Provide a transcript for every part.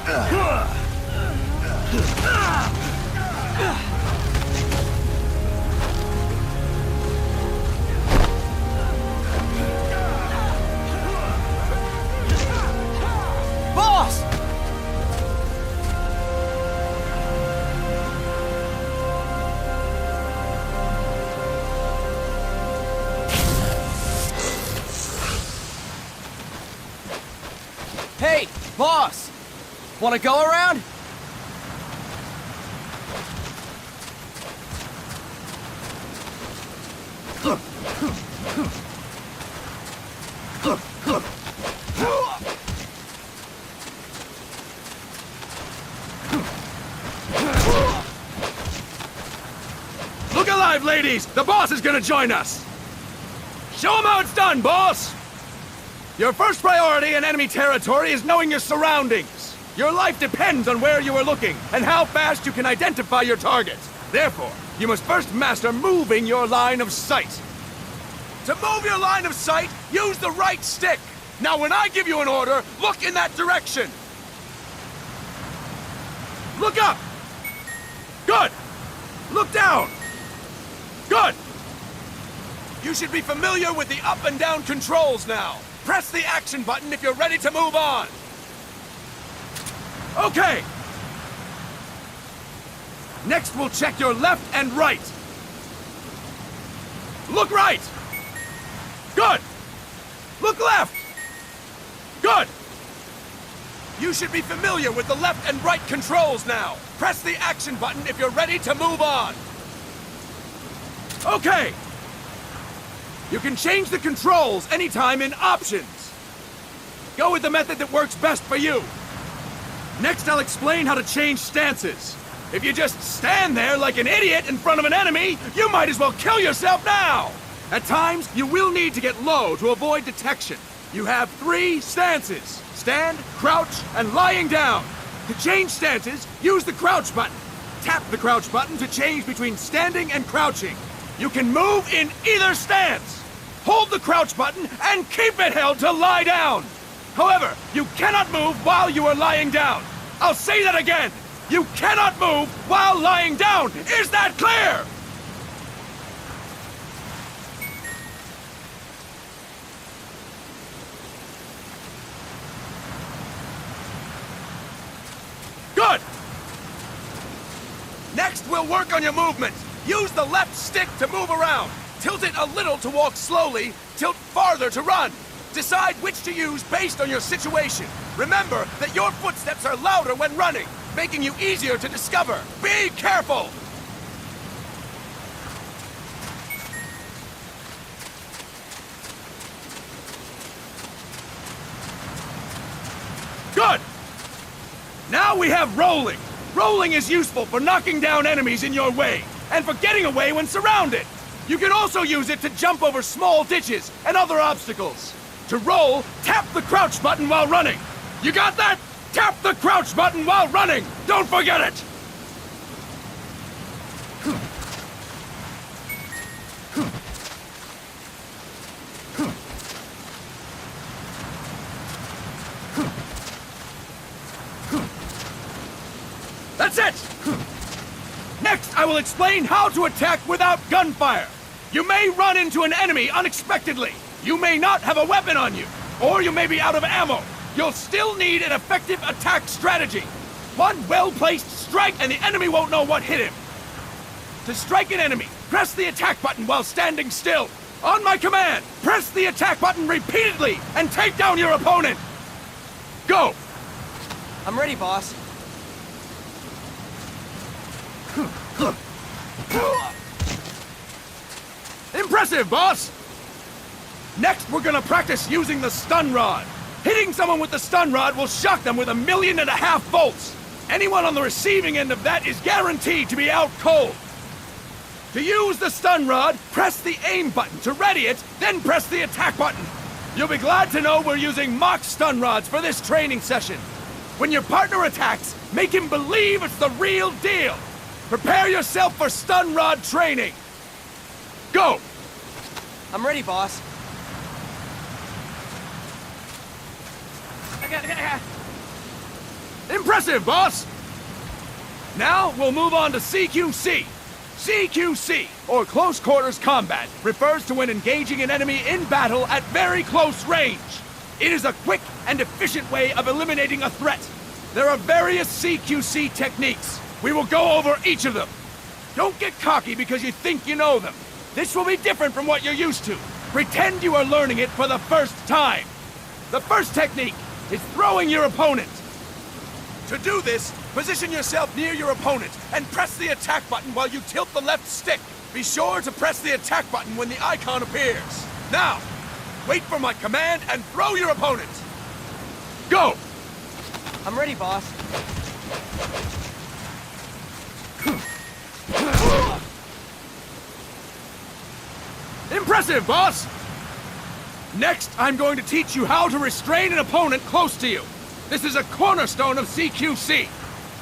Boss! Hey, boss! Wanna go around? Look alive, ladies! The boss is gonna join us! Show him how it's done, boss! Your first priority in enemy territory is knowing your surroundings. Your life depends on where you are looking and how fast you can identify your targets. Therefore, you must first master moving your line of sight. To move your line of sight, use the right stick. Now, when I give you an order, look in that direction. Look up! Good! Look down! Good! You should be familiar with the up and down controls now. Press the action button if you're ready to move on. Okay! Next, we'll check your left and right. Look right! Good! Look left! Good! You should be familiar with the left and right controls now. Press the action button if you're ready to move on. Okay! You can change the controls anytime in Options. Go with the method that works best for you. Next, I'll explain how to change stances. If you just stand there like an idiot in front of an enemy, you might as well kill yourself now! At times, you will need to get low to avoid detection. You have 3 stances: stand, crouch, and lying down. To change stances, use the crouch button. Tap the crouch button to change between standing and crouching. You can move in either stance. Hold the crouch button and keep it held to lie down. However, you cannot move while you are lying down. I'll say that again. You cannot move while lying down. Is that clear? Good. Next, we'll work on your movement. Use the left stick to move around. Tilt it a little to walk slowly, tilt farther to run. Decide which to use based on your situation. Remember that your footsteps are louder when running, making you easier to discover. Be careful! Good! Now we have rolling. Rolling is useful for knocking down enemies in your way, and for getting away when surrounded. You can also use it to jump over small ditches and other obstacles. To roll, tap the crouch button while running. You got that? Tap the crouch button while running! Don't forget it! That's it! Next, I will explain how to attack without gunfire. You may run into an enemy unexpectedly. You may not have a weapon on you, or you may be out of ammo. You'll still need an effective attack strategy. One well-placed strike and the enemy won't know what hit him. To strike an enemy, press the attack button while standing still. On my command, press the attack button repeatedly and take down your opponent. Go! I'm ready, boss. Impressive, boss! Next, we're gonna practice using the stun rod. Hitting someone with the stun rod will shock them with 1.5 million volts. Anyone on the receiving end of that is guaranteed to be out cold. To use the stun rod, press the aim button to ready it, then press the attack button. You'll be glad to know we're using mock stun rods for this training session. When your partner attacks, make him believe it's the real deal. Prepare yourself for stun rod training. Go! I'm ready, boss. Impressive! Impressive, boss! Now we'll move on to CQC. CQC, or Close Quarters Combat, refers to when engaging an enemy in battle at very close range. It is a quick and efficient way of eliminating a threat. There are various CQC techniques. We will go over each of them. Don't get cocky because you think you know them. This will be different from what you're used to. Pretend you are learning it for the first time. The first technique is throwing your opponent. To do this, position yourself near your opponent and press the attack button while you tilt the left stick. Be sure to press the attack button when the icon appears. Now, wait for my command and throw your opponent. Go! I'm ready, boss. Impressive, boss! Next, I'm going to teach you how to restrain an opponent close to you. This is a cornerstone of CQC.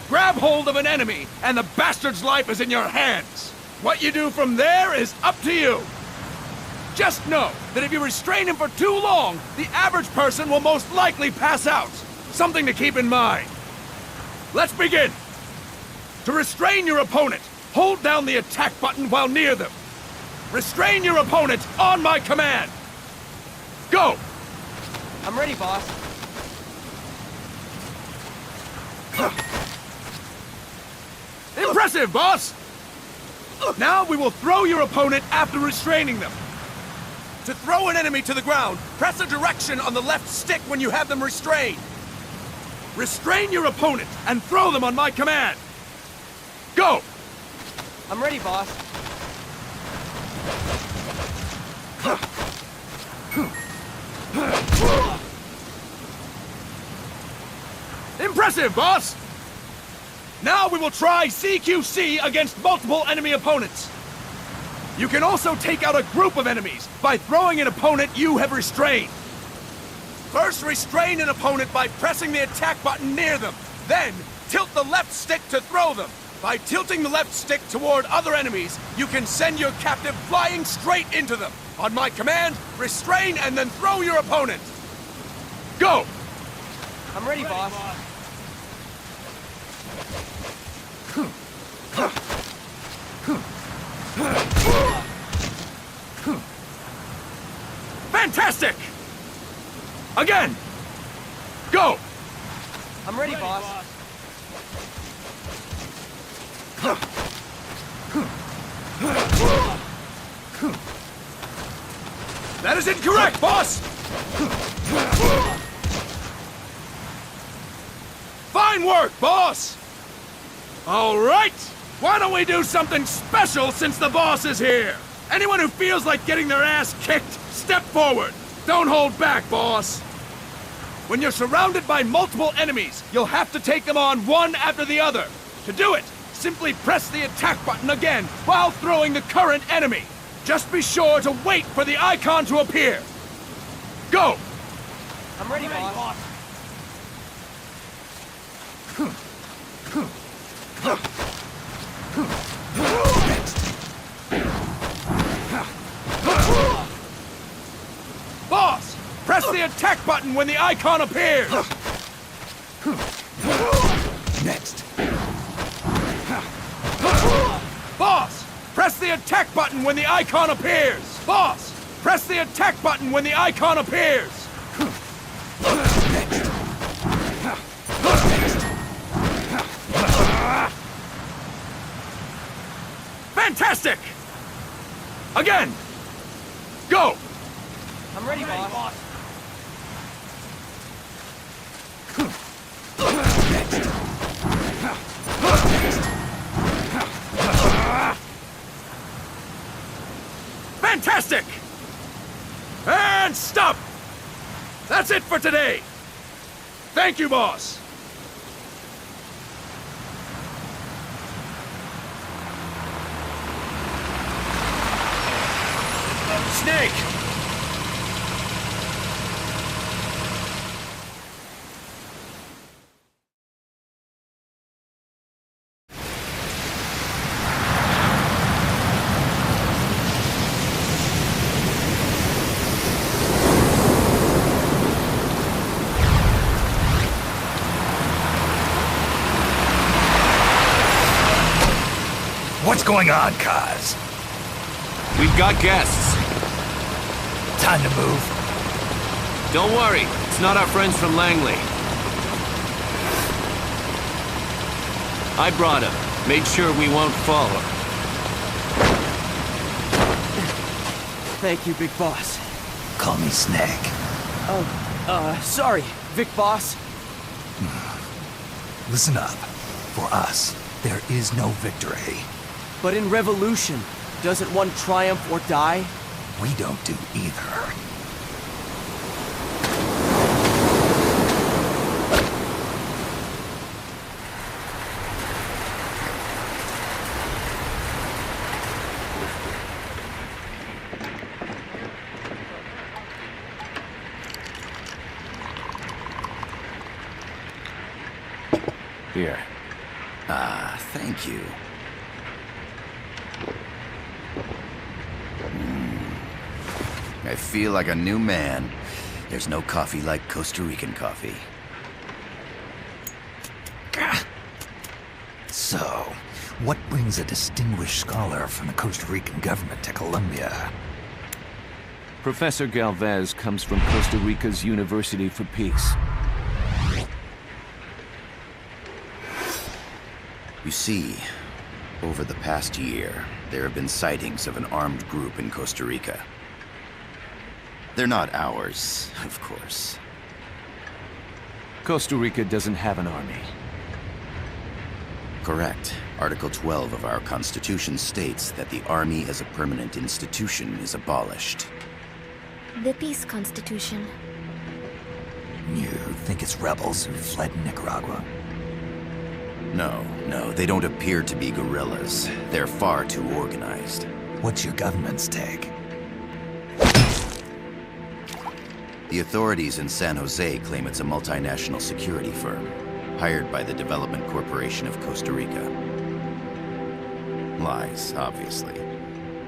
Grab hold of an enemy, and the bastard's life is in your hands. What you do from there is up to you. Just know that if you restrain him for too long, the average person will most likely pass out. Something to keep in mind. Let's begin. To restrain your opponent, hold down the attack button while near them. Restrain your opponent on my command. Go! I'm ready, boss. Impressive, boss! Now we will throw your opponent after restraining them. To throw an enemy to the ground, press a direction on the left stick when you have them restrained. Restrain your opponent and throw them on my command. Go! I'm ready, boss. Impressive, boss! Now we will try CQC against multiple enemy opponents. You can also take out a group of enemies by throwing an opponent you have restrained. First, restrain an opponent by pressing the attack button near them. Then, tilt the left stick to throw them. By tilting the left stick toward other enemies, you can send your captive flying straight into them. On my command, restrain and then throw your opponent. Go! I'm ready, boss. Fantastic! Again! Go! I'm ready, boss. That is incorrect, boss! Fine work, boss! All right! Why don't we do something special since the boss is here? Anyone who feels like getting their ass kicked, step forward. Don't hold back, boss. When you're surrounded by multiple enemies, you'll have to take them on one after the other. To do it, simply press the attack button again while throwing the current enemy. Just be sure to wait for the icon to appear. Go! I'm ready, boss. Boss, press the attack button when the icon appears. Next. Boss, press the attack button when the icon appears. Boss, press the attack button when the icon appears. Fantastic! Again! Go! I'm ready, boss. Fantastic! And stop! That's it for today! Thank you, boss! Snake! What's going on, Kaz? We've got guests. Time to move. Don't worry, it's not our friends from Langley. I brought him. Made sure we won't fall. Thank you, Big Boss. Call me Snake. Sorry, Vic Boss. Listen up. For us, there is no victory. But in Revolution, doesn't one triumph or die? We don't do either. Here. Thank you. I feel like a new man. There's no coffee like Costa Rican coffee. So, what brings a distinguished scholar from the Costa Rican government to Colombia? Professor Galvez comes from Costa Rica's University for Peace. You see, over the past year, there have been sightings of an armed group in Costa Rica. They're not ours, of course. Costa Rica doesn't have an army. Correct. Article 12 of our Constitution states that the Army as a permanent institution is abolished. The Peace Constitution. You think it's rebels who fled Nicaragua? No, they don't appear to be guerrillas. They're far too organized. What's your government's take? The authorities in San Jose claim it's a multinational security firm, hired by the Development Corporation of Costa Rica. Lies, obviously.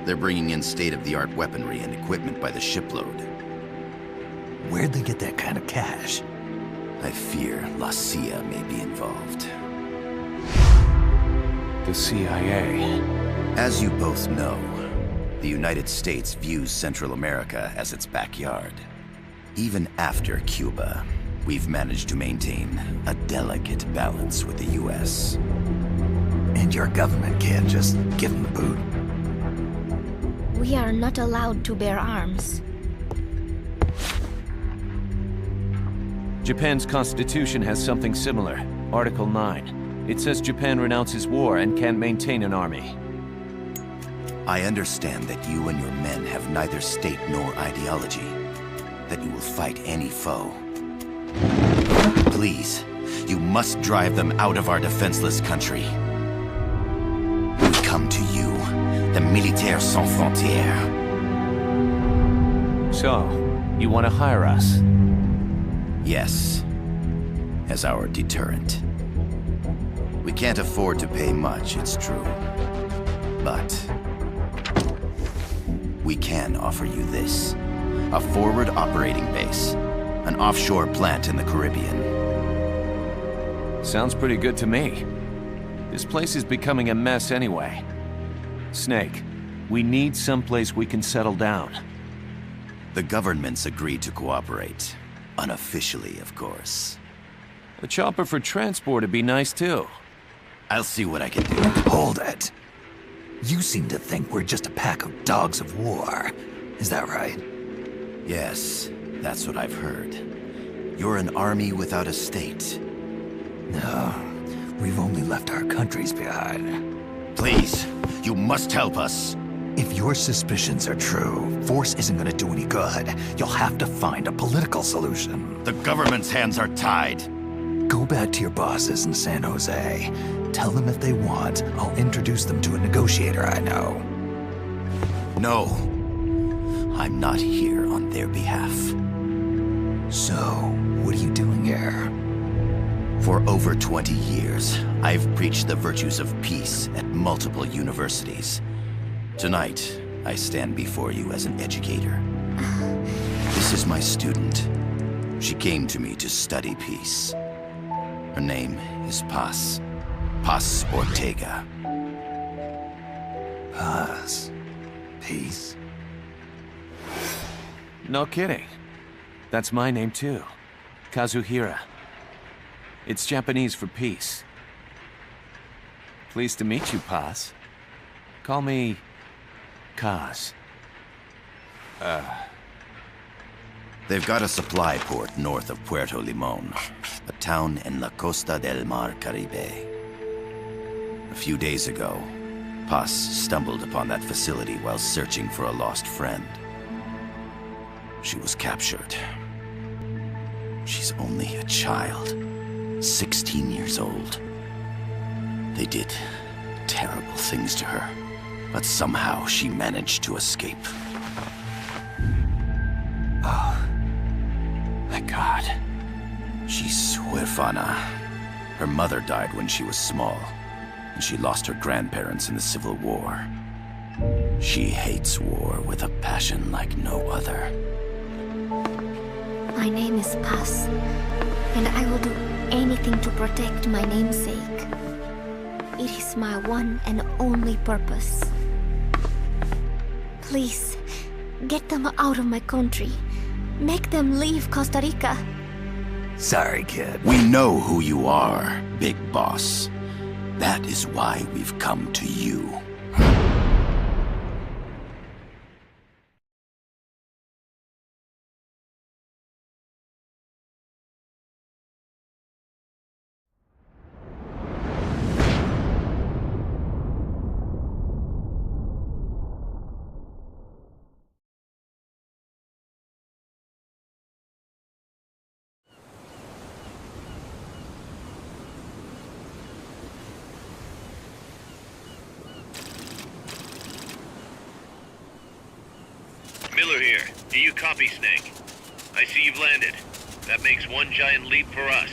They're bringing in state-of-the-art weaponry and equipment by the shipload. Where'd they get that kind of cash? I fear La CIA may be involved. The CIA. As you both know, the United States views Central America as its backyard. Even after Cuba, we've managed to maintain a delicate balance with the US. And your government can't just give them the boot? We are not allowed to bear arms. Japan's constitution has something similar. Article 9. It says Japan renounces war and can't maintain an army. I understand that you and your men have neither state nor ideology. That you will fight any foe. Please, you must drive them out of our defenseless country. We come to you, the Militaires Sans Frontières. So, you want to hire us? Yes, as our deterrent. We can't afford to pay much, it's true. But we can offer you this. A forward operating base. An offshore plant in the Caribbean. Sounds pretty good to me. This place is becoming a mess anyway. Snake, we need someplace we can settle down. The governments agreed to cooperate. Unofficially, of course. A chopper for transport would be nice too. I'll see what I can do. Hold it. You seem to think we're just a pack of dogs of war. Is that right? Yes, that's what I've heard. You're an army without a state. No, we've only left our countries behind. Please, you must help us. If your suspicions are true, force isn't gonna do any good. You'll have to find a political solution. The government's hands are tied. Go back to your bosses in San Jose. Tell them if they want, I'll introduce them to a negotiator I know. No. I'm not here on their behalf. So, what are you doing here? For over 20 years, I've preached the virtues of peace at multiple universities. Tonight, I stand before you as an educator. This is my student. She came to me to study peace. Her name is Paz. Paz Ortega. Paz. Peace? No kidding. That's my name too. Kazuhira. It's Japanese for peace. Pleased to meet you, Paz. Call me... Kaz. They've got a supply port north of Puerto Limon, a town in la Costa del Mar Caribe. A few days ago, Paz stumbled upon that facility while searching for a lost friend. She was captured. She's only a child, 16 years old. They did terrible things to her, but somehow she managed to escape. Thank God. She's huérfana. Her mother died when she was small, and she lost her grandparents in the Civil War. She hates war with a passion like no other. My name is Paz, and I will do anything to protect my namesake. It is my one and only purpose. Please, get them out of my country. Make them leave Costa Rica. Sorry, kid. We know who you are, Big Boss. That is why we've come to you. Miller here. Do you copy, Snake? I see you've landed. That makes one giant leap for us.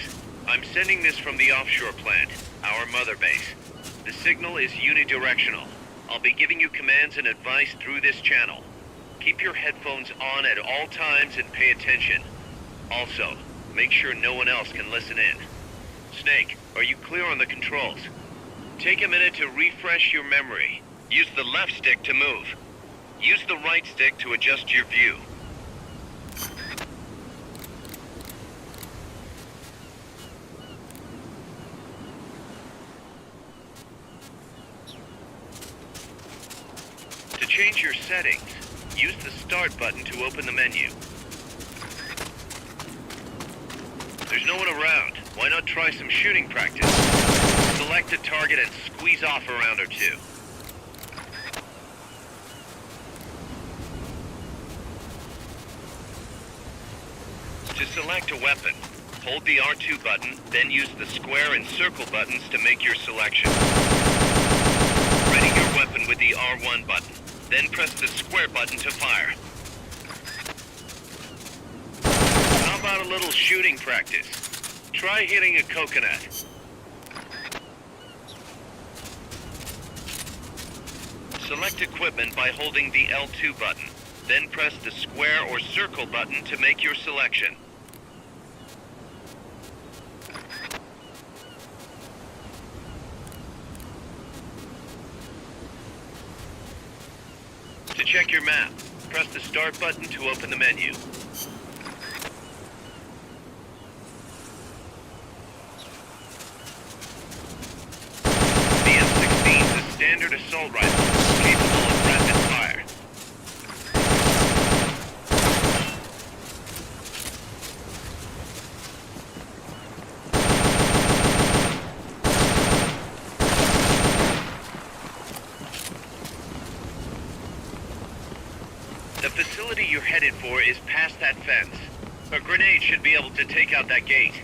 I'm sending this from the offshore plant, our mother base. The signal is unidirectional. I'll be giving you commands and advice through this channel. Keep your headphones on at all times and pay attention. Also, make sure no one else can listen in. Snake, are you clear on the controls? Take a minute to refresh your memory. Use the left stick to move. Use the right stick to adjust your view. To change your settings, use the Start button to open the menu. There's no one around. Why not try some shooting practice? Select a target and squeeze off a round or two. To select a weapon, hold the R2 button, then use the square and circle buttons to make your selection. Ready your weapon with the R1 button, then press the square button to fire. How about a little shooting practice? Try hitting a coconut. Select equipment by holding the L2 button, then press the square or circle button to make your selection. To check your map, press the Start button to open the menu. The M16 is a standard assault rifle, capable of rapid fire. The facility you're headed for is past that fence. A grenade should be able to take out that gate.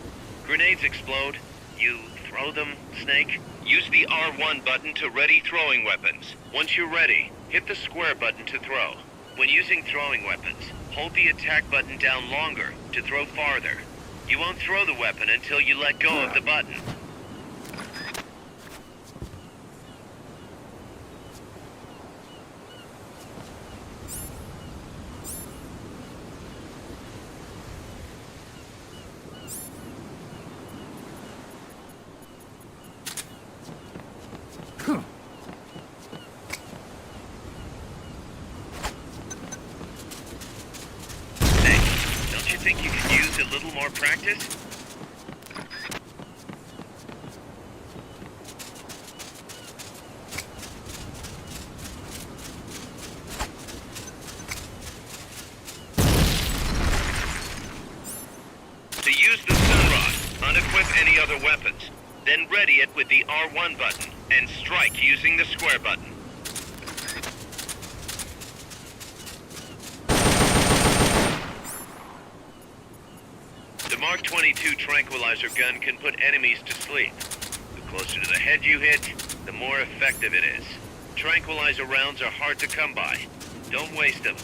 Grenades explode. You throw them, Snake? Use the R1 button to ready throwing weapons. Once you're ready, hit the square button to throw. When using throwing weapons, hold the attack button down longer to throw farther. You won't throw the weapon until you let go of the button. think you could use a little more practice? To use the Sunrod, unequip any other weapons. Then ready it with the R1 button, and strike using the square button. The Mark 22 tranquilizer gun can put enemies to sleep. The closer to the head you hit, the more effective it is. Tranquilizer rounds are hard to come by. Don't waste them.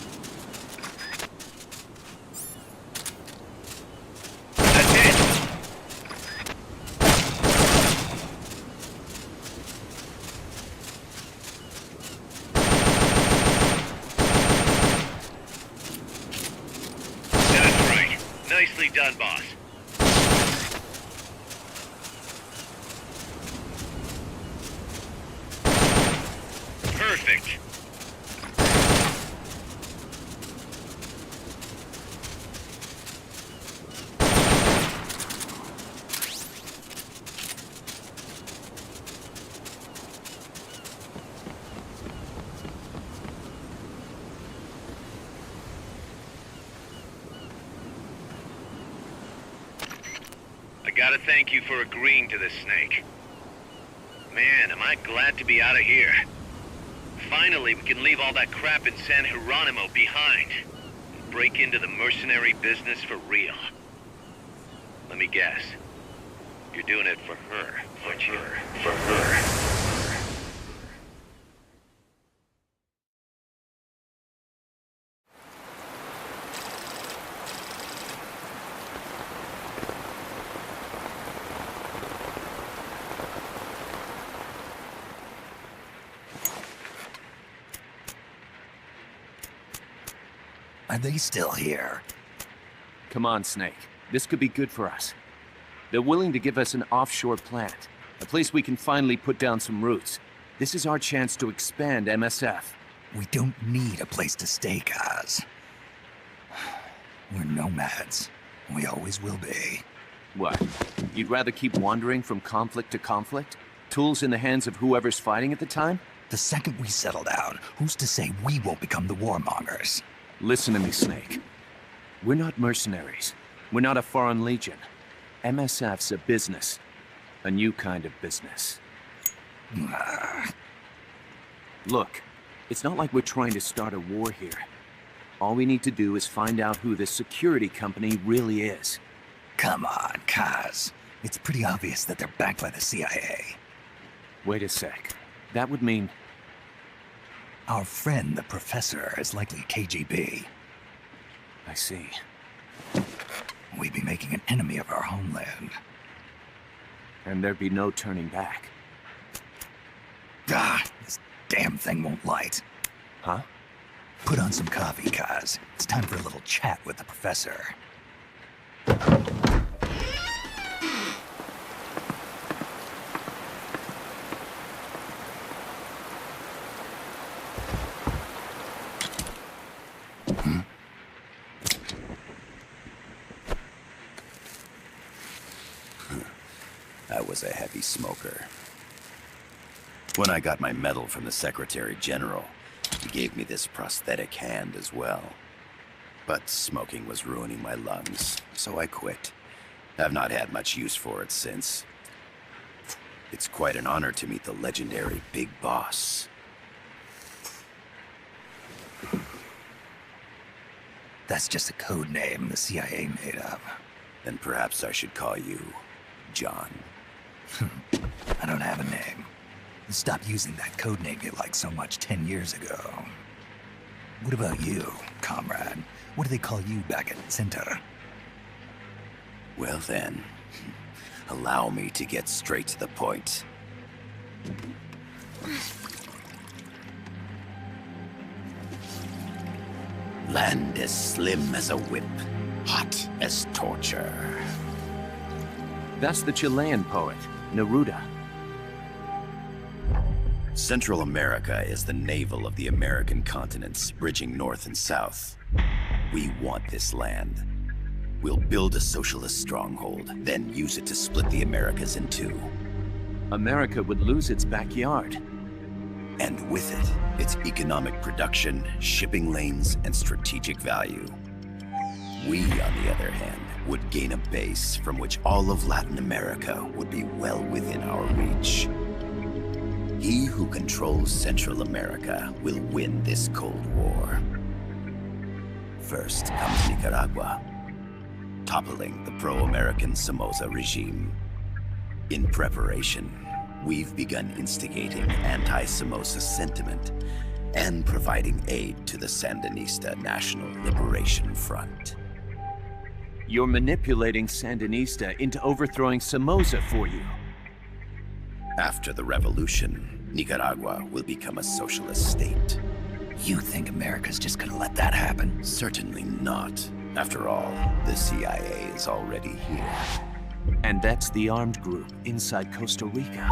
That's it! That's right. Nicely done, boss. Perfect. I gotta thank you for agreeing to this, Snake. Man, am I glad to be out of here. Finally, we can leave all that crap in San Geronimo behind. And break into the mercenary business for real. Let me guess. You're doing it for her, aren't you? For her. Are they still here? Come on, Snake. This could be good for us. They're willing to give us an offshore plant. A place we can finally put down some roots. This is our chance to expand MSF. We don't need a place to stay, Kaz. We're nomads. We always will be. What? You'd rather keep wandering from conflict to conflict? Tools in the hands of whoever's fighting at the time? The second we settle down, who's to say we won't become the warmongers? Listen to me, Snake. We're not mercenaries. We're not a foreign legion. MSF's a business. A new kind of business. Look, it's not like we're trying to start a war here. All we need to do is find out who this security company really is. Come on, Kaz. It's pretty obvious that they're backed by the CIA. Wait a sec. That would mean... Our friend, the Professor, is likely KGB. I see. We'd be making an enemy of our homeland. And there'd be no turning back. This damn thing won't light. Huh? Put on some coffee, Kaz. It's time for a little chat with the Professor. I was a heavy smoker. When I got my medal from the Secretary General, he gave me this prosthetic hand as well. But smoking was ruining my lungs, so I quit. I've not had much use for it since. It's quite an honor to meet the legendary Big Boss. That's just a code name the CIA made up. Then perhaps I should call you John. I don't have a name. Stop using that code name you liked so much 10 years ago. What about you, comrade? What do they call you back at Center? Well then, allow me to get straight to the point. Land as slim as a whip, hot as torture. That's the Chilean poet, Neruda. Central America is the navel of the American continents, bridging north and south. We want this land. We'll build a socialist stronghold, then use it to split the Americas in two. America would lose its backyard. And with it, its economic production, shipping lanes, and strategic value. We, on the other hand, would gain a base from which all of Latin America would be well within our reach. He who controls Central America will win this Cold War. First comes Nicaragua, toppling the pro-American Somoza regime. In preparation, we've begun instigating anti-Somoza sentiment and providing aid to the Sandinista National Liberation Front. You're manipulating Sandinista into overthrowing Somoza for you. After the revolution, Nicaragua will become a socialist state. You think America's just gonna let that happen? Certainly not. After all, the CIA is already here. And that's the armed group inside Costa Rica.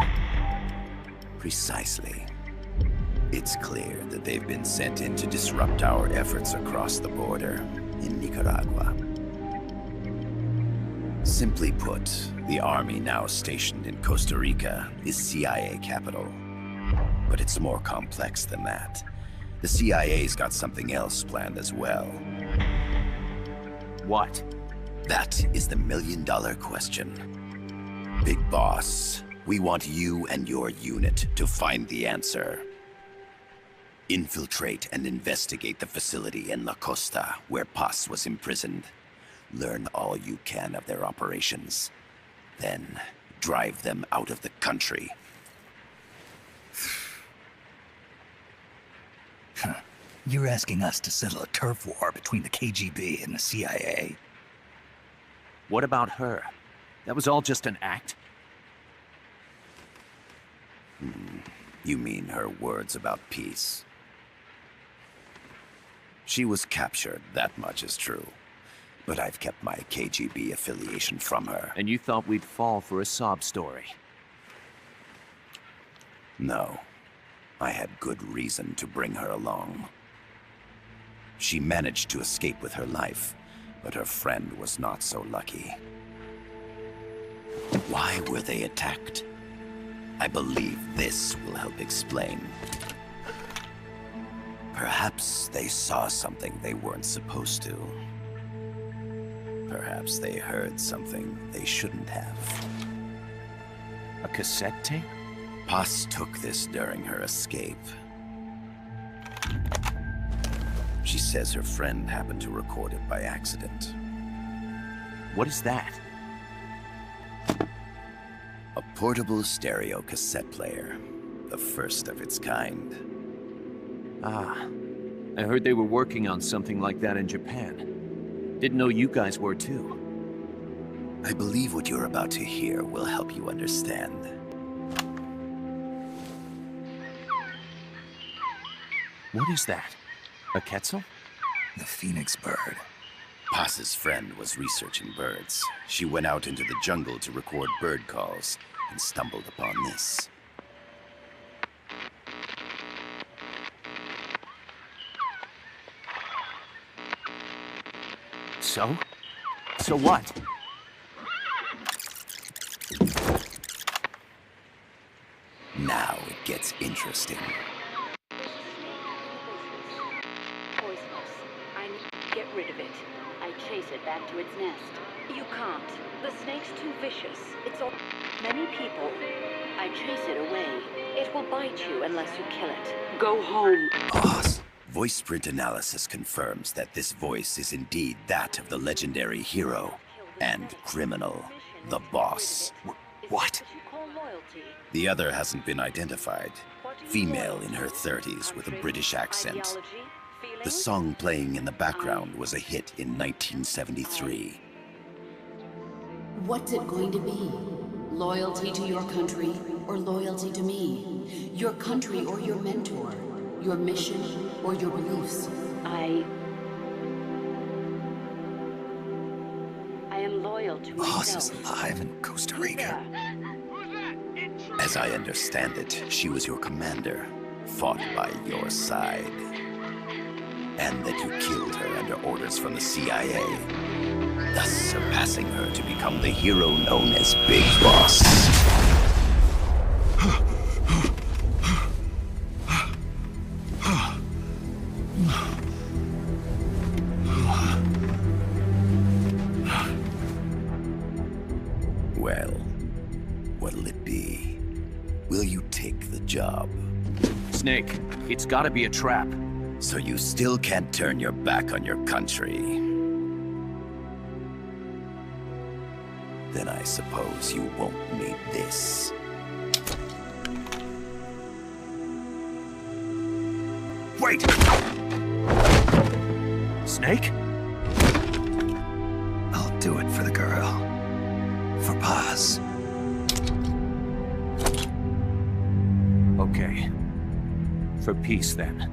Precisely. It's clear that they've been sent in to disrupt our efforts across the border in Nicaragua. Simply put, the army now stationed in Costa Rica is CIA capital. But it's more complex than that. The CIA's got something else planned as well. What? That is the million-dollar question. Big Boss, we want you and your unit to find the answer. Infiltrate and investigate the facility in La Costa, where Paz was imprisoned. Learn all you can of their operations. Then, drive them out of the country. You're asking us to settle a turf war between the KGB and the CIA? What about her? That was all just an act? You mean her words about peace? She was captured, that much is true. But I've kept my KGB affiliation from her. And you thought we'd fall for a sob story? No. I had good reason to bring her along. She managed to escape with her life, but her friend was not so lucky. Why were they attacked? I believe this will help explain. Perhaps they saw something they weren't supposed to. Perhaps they heard something they shouldn't have. A cassette tape? Paz took this during her escape. She says her friend happened to record it by accident. What is that? A portable stereo cassette player. The first of its kind. Ah, I heard they were working on something like that in Japan. Didn't know you guys were too. I believe what you're about to hear will help you understand. What is that? A Quetzal? The Phoenix bird. Paz's friend was researching birds. She went out into the jungle to record bird calls and stumbled upon this. So? So what? Now it gets interesting. Poisonous. I need to get rid of it. I chase it back to its nest. You can't. The snake's too vicious. It's all many people. I chase it away. It will bite you unless you kill it. Go home. Boss. Voice print analysis confirms that this voice is indeed that of the legendary hero and criminal, the Boss. What? The other hasn't been identified. Female in her 30s with a British accent. The song playing in the background was a hit in 1973. What's it going to be? Loyalty to your country or loyalty to me? Your country or your mentor? Your mission or your beliefs? I am loyal to Boss myself. is alive in Costa Rica. As I understand it, she was your commander, fought by your side. And that you killed her under orders from the CIA. thus surpassing her to become the hero known as Big Boss. Well, what'll it be? Will you take the job? Snake, it's gotta be a trap. So you still can't turn your back on your country? Then I suppose you won't need this. Wait! Snake? I'll do it for the girl. For Paz. Okay. For peace, then.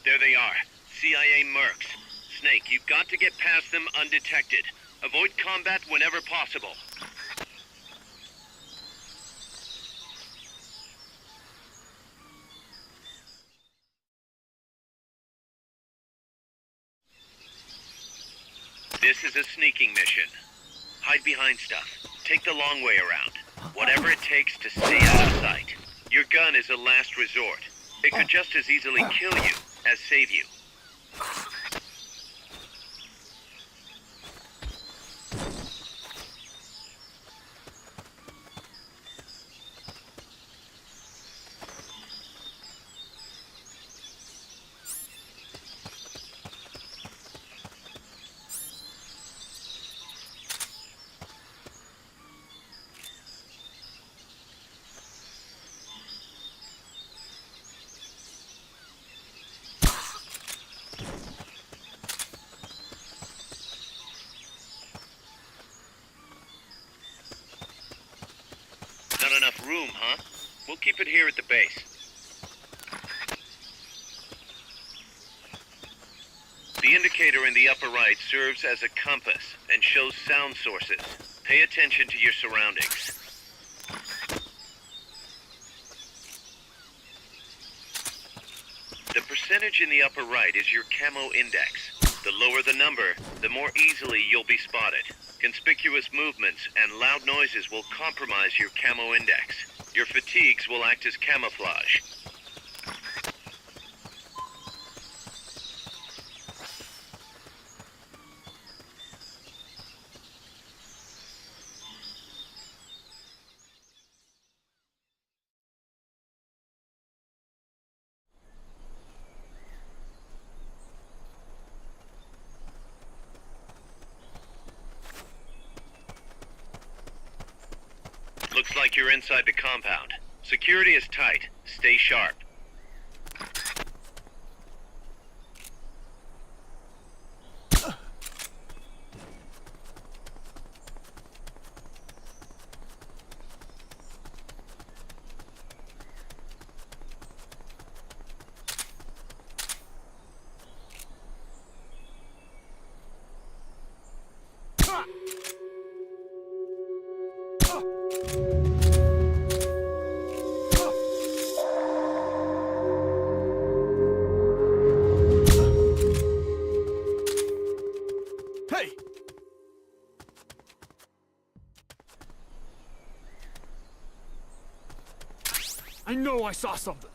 There they are. CIA mercs. Snake, you've got to get past them undetected. Avoid combat whenever possible. This is a sneaking mission. Hide behind stuff. Take the long way around. Whatever it takes to stay out of sight. Your gun is a last resort. It could just as easily kill you as save you. Not enough room, huh? We'll keep it here at the base. The indicator in the upper right serves as a compass and shows sound sources. Pay attention to your surroundings. The percentage in the upper right is your camo index. The lower the number, the more easily you'll be spotted. Conspicuous movements and loud noises will compromise your camo index. Your fatigues will act as camouflage. Looks like you're inside the compound. Security is tight. Stay sharp. Hey! I know I saw something.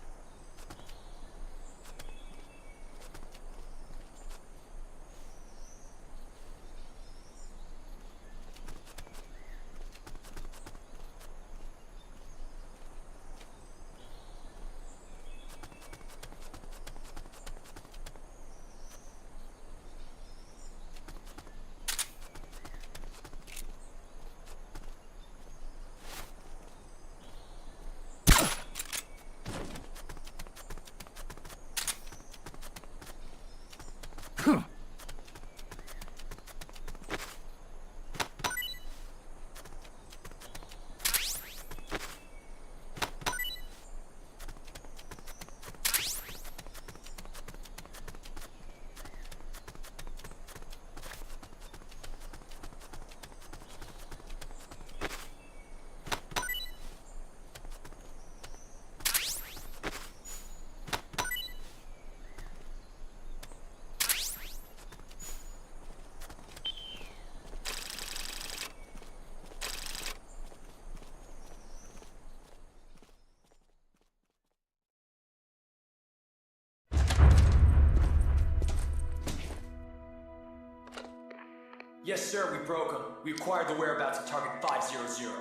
Yes, sir, we broke them. We acquired the whereabouts of target 500.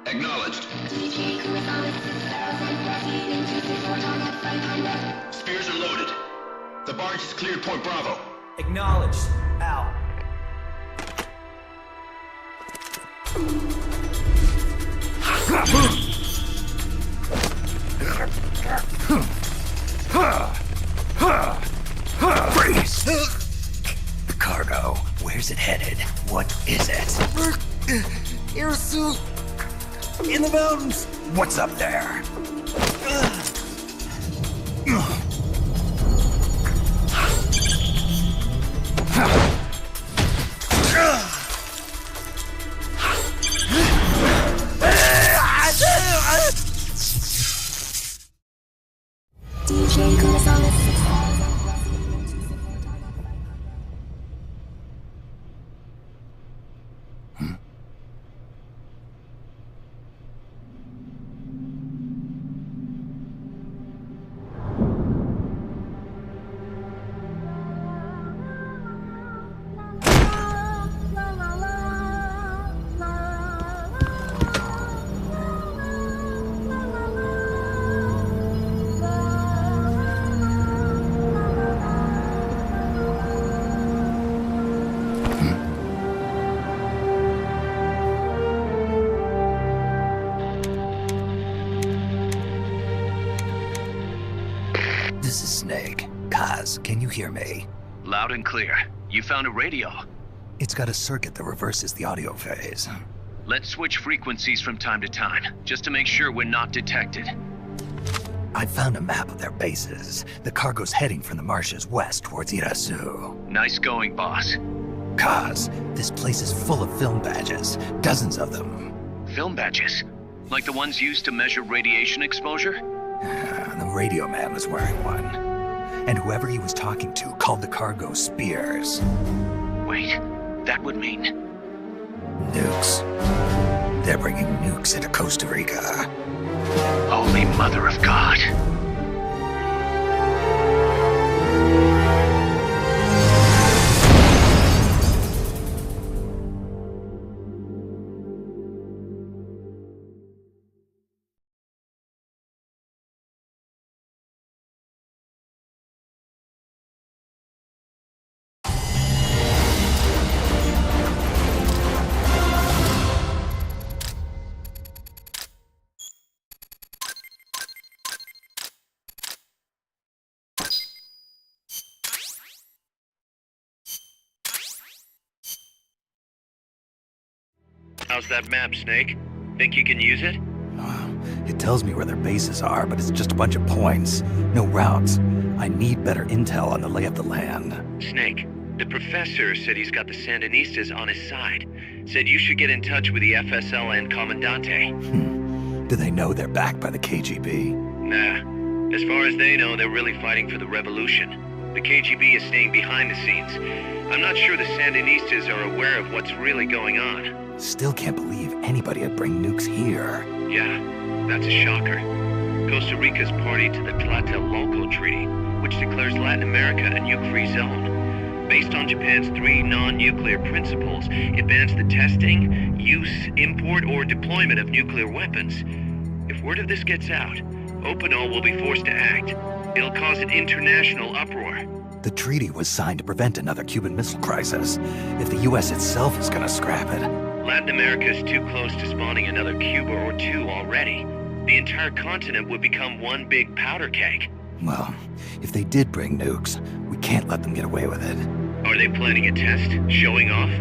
Acknowledged. Spears are loaded. The barge has cleared Point Bravo. Acknowledged. Out. Freeze! The cargo. Where's it headed? What is it? Air suit! In the mountains! What's up there? DJ Gonzalez. This is Snake. Kaz, can you hear me? Loud and clear. You found a radio. It's got a circuit that reverses the audio phase. Let's switch frequencies from time to time, just to make sure we're not detected. I found a map of their bases. The cargo's heading from the marshes west towards Irasu. Nice going, boss. Kaz, this place is full of film badges. Dozens of them. Film badges? Like the ones used to measure radiation exposure? The radio man was wearing one. And whoever he was talking to called the cargo Spears. Wait, that would mean... Nukes. They're bringing nukes into Costa Rica. Holy Mother of God. How's that map, Snake? Think you can use it? It tells me where their bases are, but it's just a bunch of points. No routes. I need better intel on the lay of the land. Snake, the professor said he's got the Sandinistas on his side. Said you should get in touch with the FSL and Comandante. Do they know they're backed by the KGB? Nah. As far as they know, they're really fighting for the revolution. The KGB is staying behind the scenes. I'm not sure the Sandinistas are aware of what's really going on. Still can't believe anybody would bring nukes here. Yeah, that's a shocker. Costa Rica's party to the Tlatelolco Treaty, which declares Latin America a nuke-free zone. Based on Japan's 3 non-nuclear principles, it bans the testing, use, import, or deployment of nuclear weapons. If word of this gets out, Opinol will be forced to act. It'll cause an international uproar. The treaty was signed to prevent another Cuban Missile Crisis. If the U.S. itself is gonna scrap it... Latin America's too close to spawning another Cuba or two already. The entire continent would become one big powder keg. Well, if they did bring nukes, we can't let them get away with it. Are they planning a test? Showing off?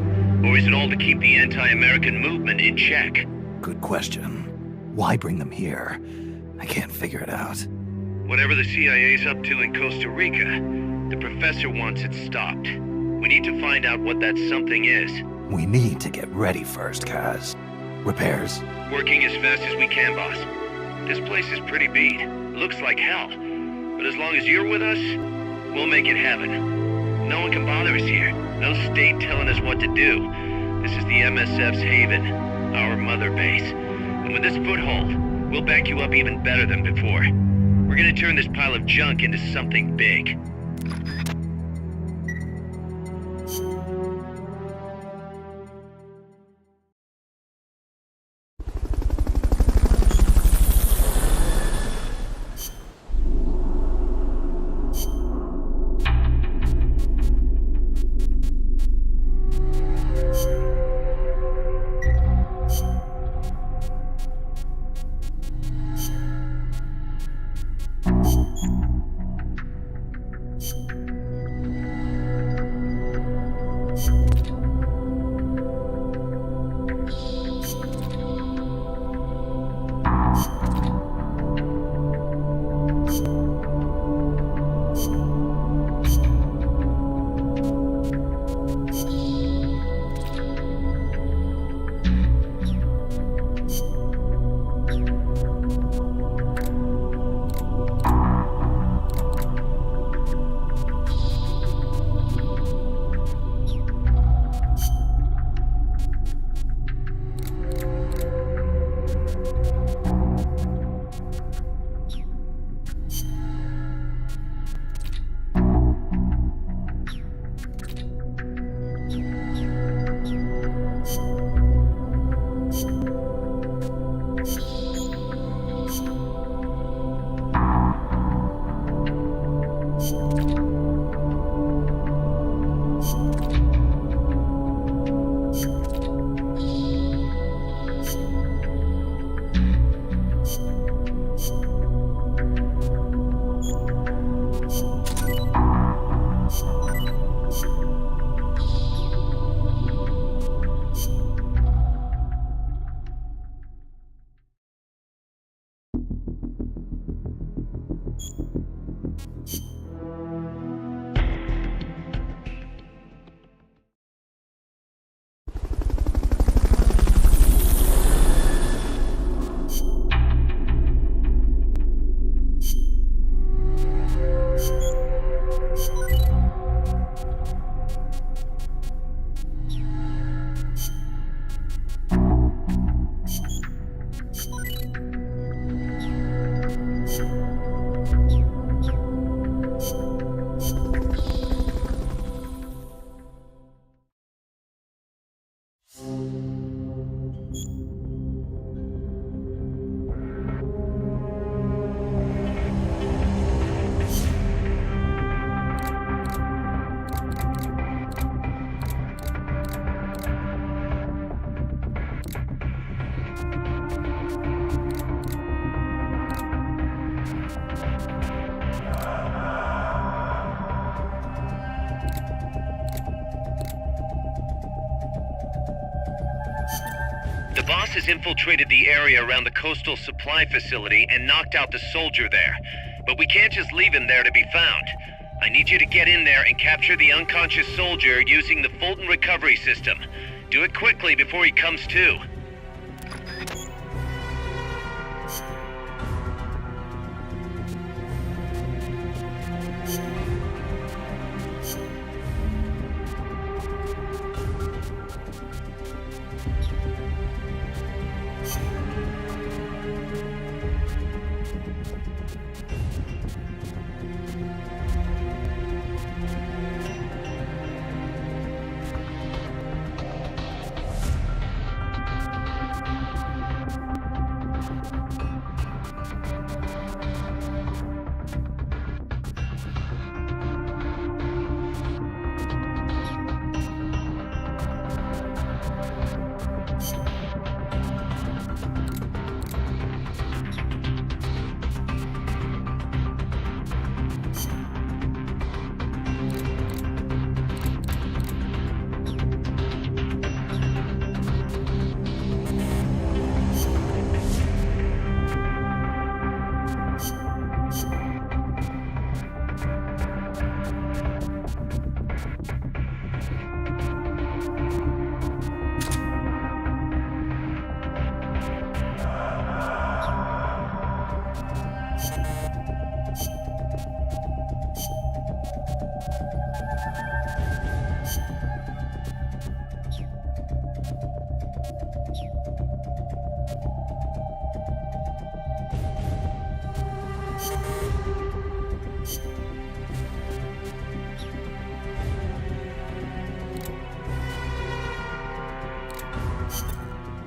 Or is it all to keep the anti-American movement in check? Good question. Why bring them here? I can't figure it out. Whatever the CIA's up to in Costa Rica, the professor wants it stopped. We need to find out what that something is. We need to get ready first, Kaz. Repairs? Working as fast as we can, boss. This place is pretty beat. Looks like hell. But as long as you're with us, we'll make it heaven. No one can bother us here. No state telling us what to do. This is the MSF's haven, our mother base. And with this foothold, we'll back you up even better than before. We're gonna turn this pile of junk into something big. The boss has infiltrated the area around the coastal supply facility and knocked out the soldier there. But we can't just leave him there to be found. I need you to get in there and capture the unconscious soldier using the Fulton recovery system. Do it quickly before he comes to.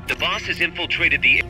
The boss has infiltrated the...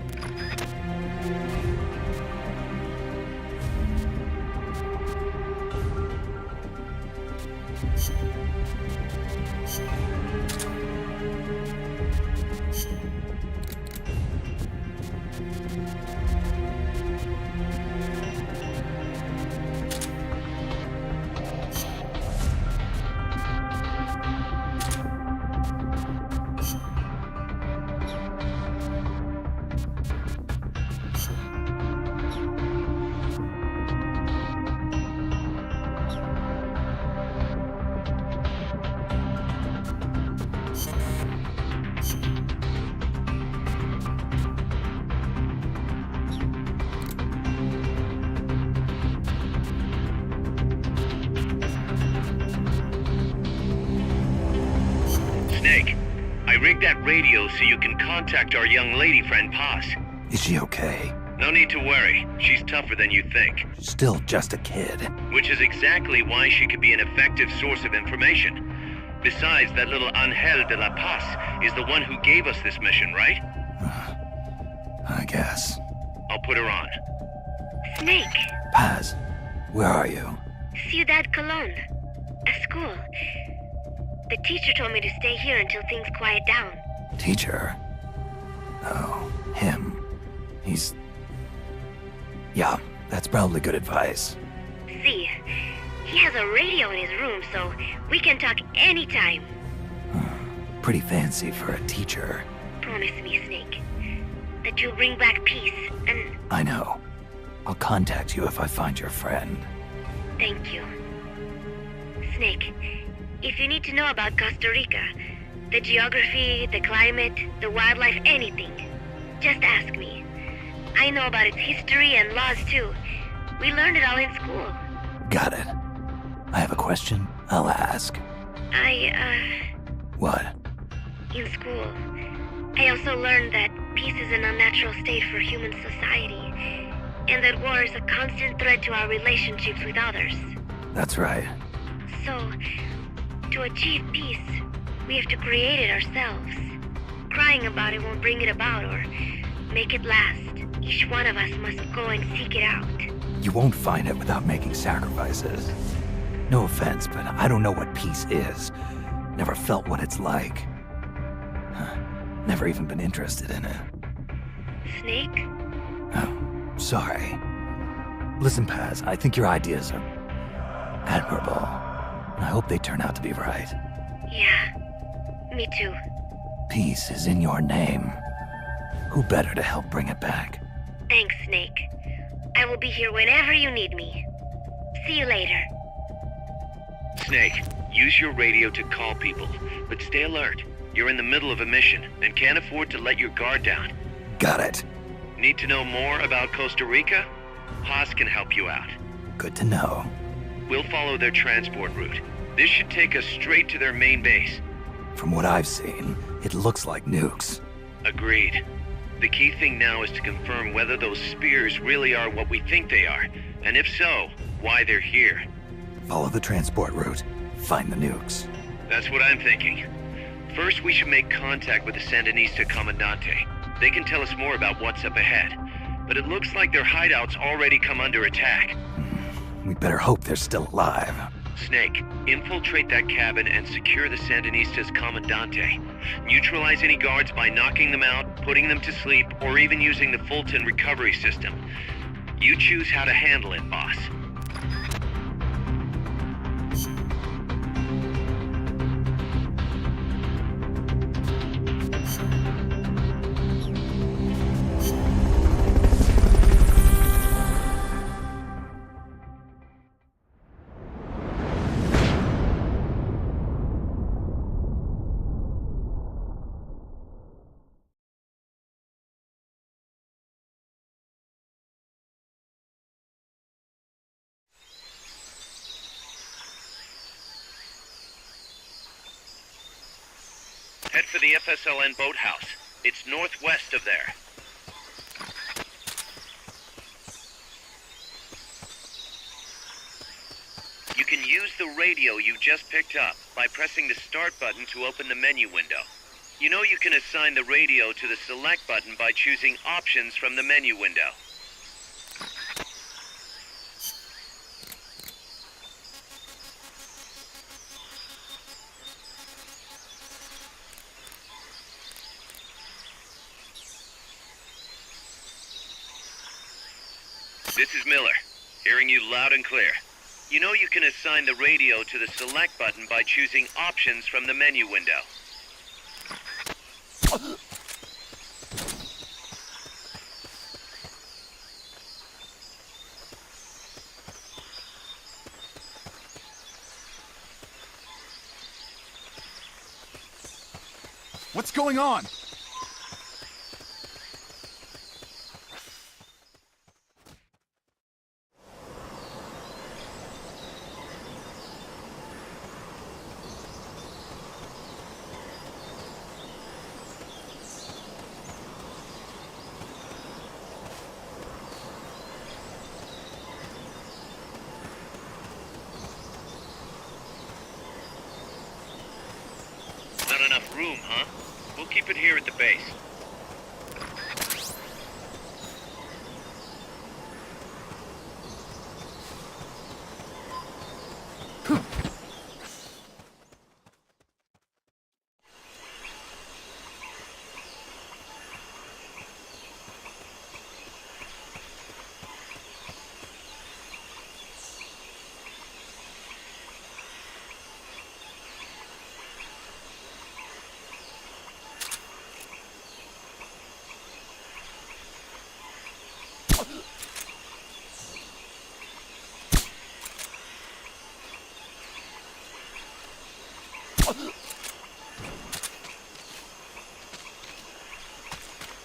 Snake, I rigged that radio so you can contact our young lady friend Paz. Is she okay? No need to worry. She's tougher than you think. Still just a kid. Which is exactly why she could be an effective source of information. Besides, that little Angel de la Paz is the one who gave us this mission, right? I guess. I'll put her on. Snake, Paz, where are you? Ciudad Colon. A school. The teacher told me to stay here until things quiet down. Teacher? Oh, him. He's... Yeah, that's probably good advice. See, he has a radio in his room, so we can talk anytime. Pretty fancy for a teacher. Promise me, Snake, that you'll bring back peace, and... I know. I'll contact you if I find your friend. Thank you. Snake, if you need to know about Costa Rica, the geography, the climate, the wildlife, anything, just ask me. I know about its history and laws too. We learned it all in school. Got it. I have a question. I'll ask. What? In school, I also learned that peace is an unnatural state for human society, and that war is a constant threat to our relationships with others. That's right. So, to achieve peace, we have to create it ourselves. Crying about it won't bring it about or make it last. Each one of us must go and seek it out. You won't find it without making sacrifices. No offense, but I don't know what peace is. Never felt what it's like. Never even been interested in it. Snake? Oh, sorry. Listen, Paz, I think your ideas are admirable. I hope they turn out to be right. Yeah, me too. Peace is in your name. Who better to help bring it back? Thanks, Snake. I will be here whenever you need me. See you later. Snake, use your radio to call people, but stay alert. You're in the middle of a mission and can't afford to let your guard down. Got it. Need to know more about Costa Rica? Haas can help you out. Good to know. We'll follow their transport route. This should take us straight to their main base. From what I've seen, it looks like nukes. Agreed. The key thing now is to confirm whether those spears really are what we think they are, and if so, why they're here. Follow the transport route. Find the nukes. That's what I'm thinking. First, we should make contact with the Sandinista Comandante. They can tell us more about what's up ahead. But it looks like their hideout's already come under attack. We better hope they're still alive. Snake, infiltrate that cabin and secure the Sandinista's Comandante. Neutralize any guards by knocking them out, putting them to sleep, or even using the Fulton recovery system. You choose how to handle it, boss. Head for the FSLN boathouse. It's northwest of there. You can use the radio you just picked up by pressing the start button to open the menu window. You know you can assign the radio to the select button by choosing options from the menu window. This is Miller, hearing you loud and clear. You know you can assign the radio to the select button by choosing options from the menu window. What's going on? Not enough room, huh? We'll keep it here at the base.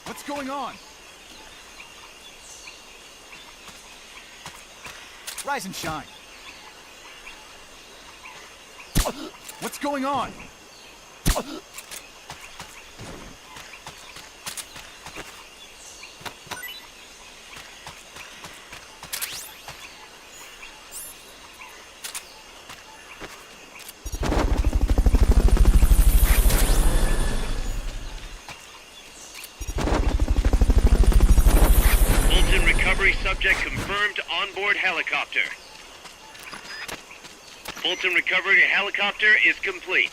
What's going on? Rise and shine. What's going on? Fulton recovery subject confirmed onboard helicopter. Fulton recovery helicopter is complete.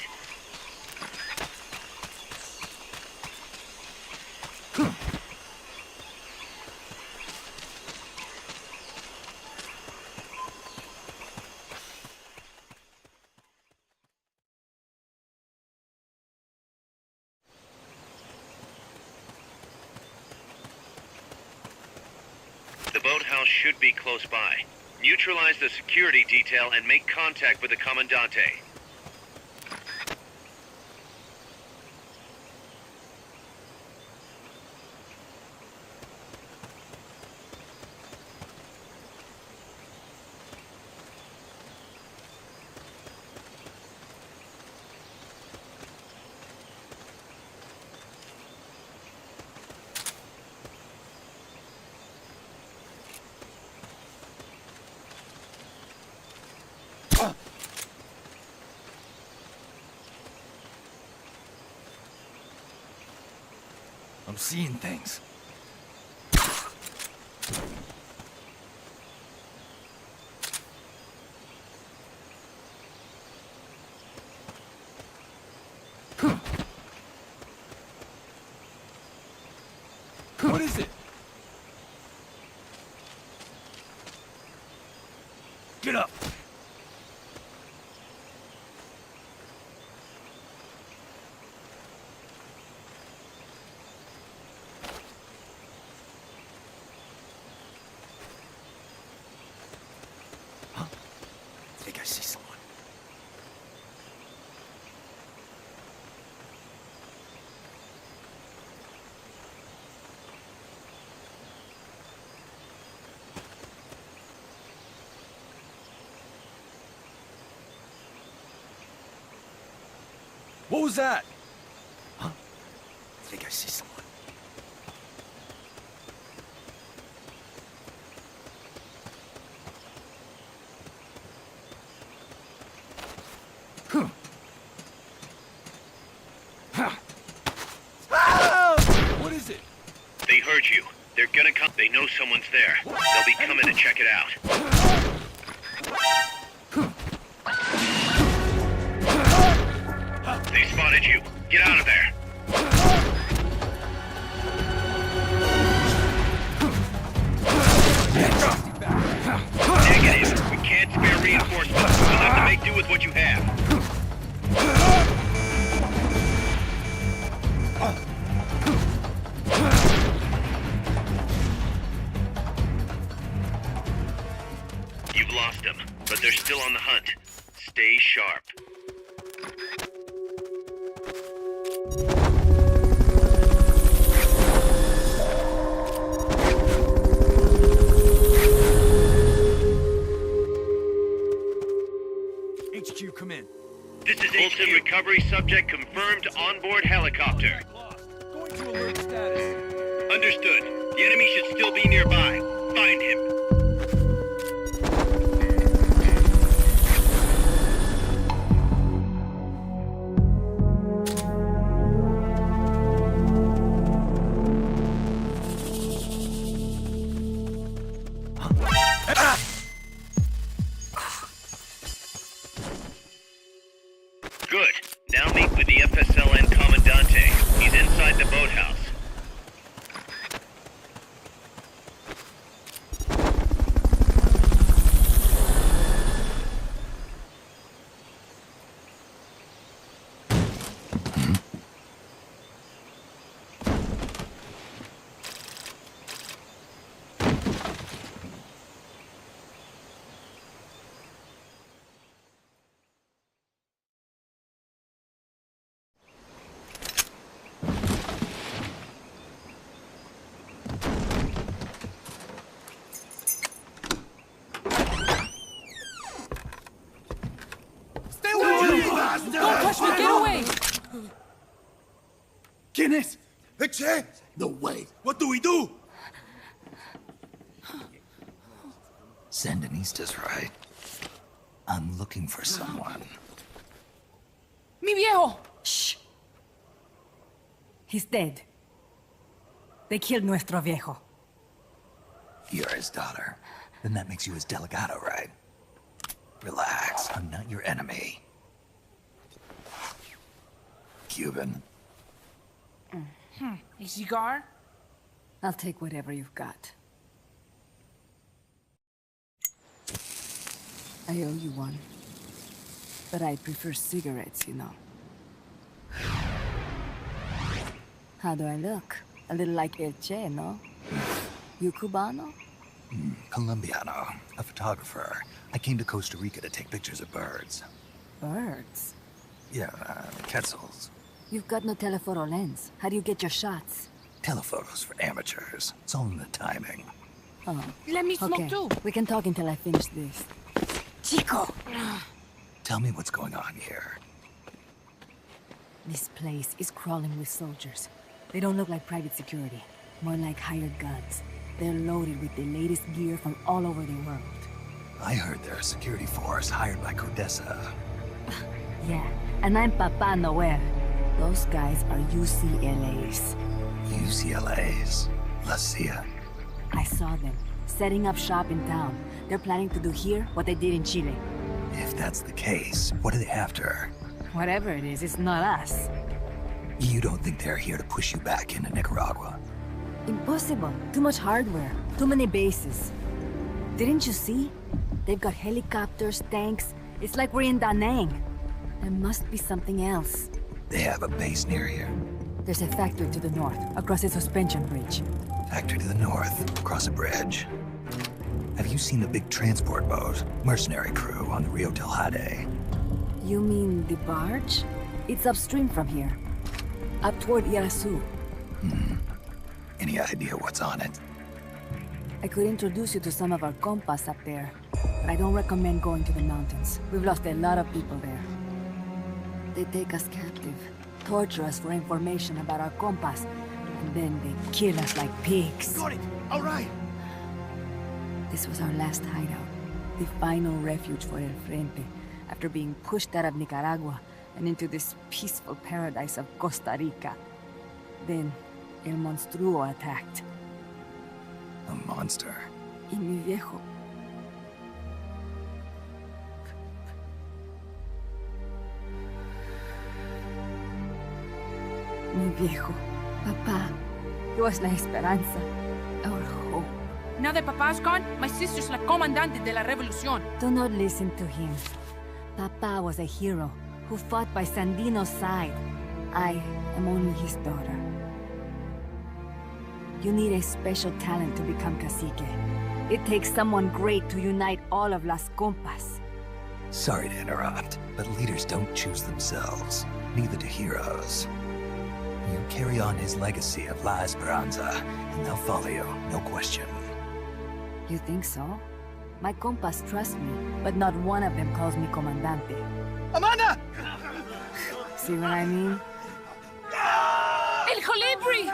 warehouse should be close by. Neutralize the security detail and make contact with the Commandante. I'm seeing things. What is it? Get up! I think I see someone. What was that? Huh? I think I see someone. What is it? They heard you. They're gonna come. They know someone's there. They'll be coming to check it out. They spotted you. Get out of there. Negative. We can't spare reinforcements. You'll have to make do with what you have. You've lost them, but they're still on the hunt. Stay sharp. HQ, come in. This is Fulton recovery subject confirmed onboard helicopter. Going to alert status. Understood. The enemy should still be nearby. Find him. Good. Now meet with the FSLN Commandante. He's inside the boathouse. Don't touch me! Get away! ¿Quién es? Che? No way. What do we do? Sandinistas, right? I'm looking for someone. Mi viejo! Shh. He's dead. They killed nuestro viejo. You're his daughter. Then that makes you his delegado, right? Relax. I'm not your enemy. Cuban. A cigar? I'll take whatever you've got. I owe you one. But I prefer cigarettes, you know. How do I look? A little like El Che, no? You Cubano? Colombiano, a photographer. I came to Costa Rica to take pictures of birds. Birds? Yeah, quetzals. You've got no telephoto lens. How do you get your shots? Telephotos for amateurs. It's all in the timing. Oh. Let me smoke too. We can talk until I finish this. Chico! Tell me what's going on here. This place is crawling with soldiers. They don't look like private security. More like hired guns. They're loaded with the latest gear from all over the world. I heard they're a security force hired by Codesa. Yeah, and I'm Papa Noel. Those guys are UCLA's. UCLA's? La CIA? I saw them, setting up shop in town. They're planning to do here what they did in Chile. If that's the case, what are they after? Whatever it is, it's not us. You don't think they're here to push you back into Nicaragua? Impossible. Too much hardware. Too many bases. Didn't you see? They've got helicopters, tanks. It's like we're in Da Nang. There must be something else. They have a base near here. There's a factory to the north, across a suspension bridge. Factory to the north, across a bridge. Have you seen the big transport boat, mercenary crew on the Rio Del Jade? You mean the barge? It's upstream from here. Up toward Irasu. Any idea what's on it? I could introduce you to some of our compas up there, but I don't recommend going to the mountains. We've lost a lot of people there. They take us captive, torture us for information about our compas, and then they kill us like pigs. Got it! All right! This was our last hideout, the final refuge for El Frente, after being pushed out of Nicaragua and into this peaceful paradise of Costa Rica. Then, El Monstruo attacked. A monster? Y mi viejo. Mi viejo. Papa. He was la esperanza. Our hope. Now that Papa's gone, my sister's la comandante de la revolución. Do not listen to him. Papa was a hero who fought by Sandino's side. I am only his daughter. You need a special talent to become cacique. It takes someone great to unite all of Las Compas. Sorry to interrupt, but leaders don't choose themselves. Neither do heroes. You carry on his legacy of La Esperanza, and they'll follow you, no question. You think so? My compas trust me, but not one of them calls me Comandante. Amanda! See what I mean? El Colibri!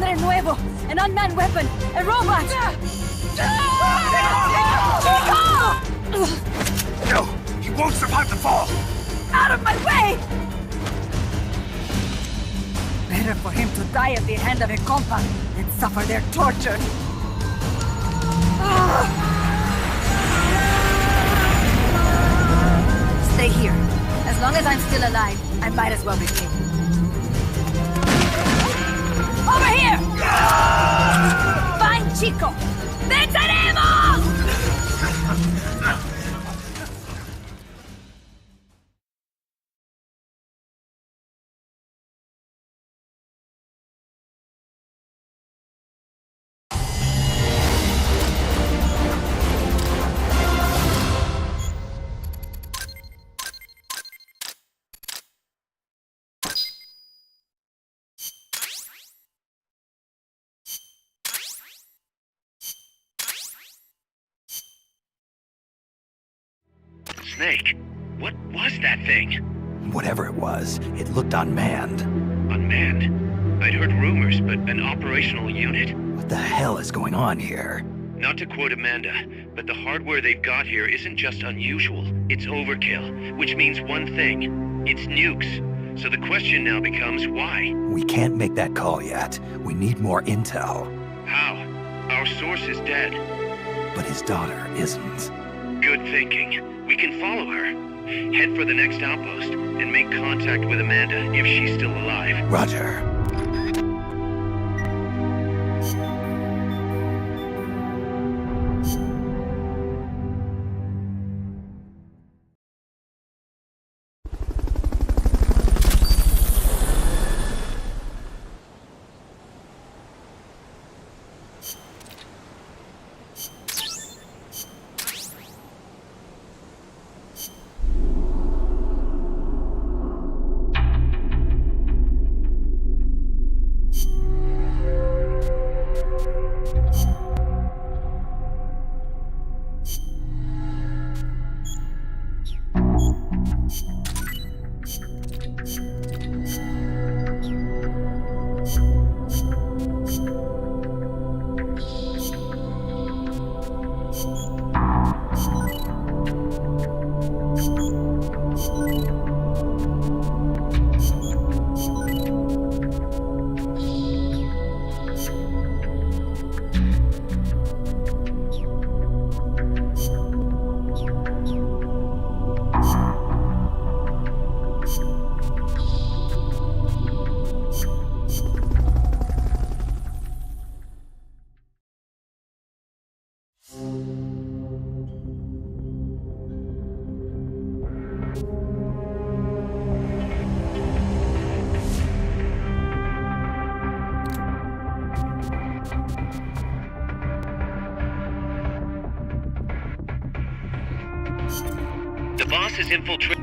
Padre Nuevo! An unmanned weapon! A robot! No! He won't survive the fall! Out of my way! Better for him to die at the hand of a compa than suffer their torture. Stay here. As long as I'm still alive, I might as well be king. Over here! Fine, Chico! ¡Venceremos! Snake, what was that thing? Whatever it was, it looked unmanned. Unmanned? I'd heard rumors, but an operational unit? What the hell is going on here? Not to quote Amanda, but the hardware they've got here isn't just unusual, it's overkill, which means one thing, it's nukes. So the question now becomes why? We can't make that call yet. We need more intel. How? Our source is dead. But his daughter isn't. Good thinking. We can follow her. Head for the next outpost, and make contact with Amanda if she's still alive. Roger. The boss has infiltrated.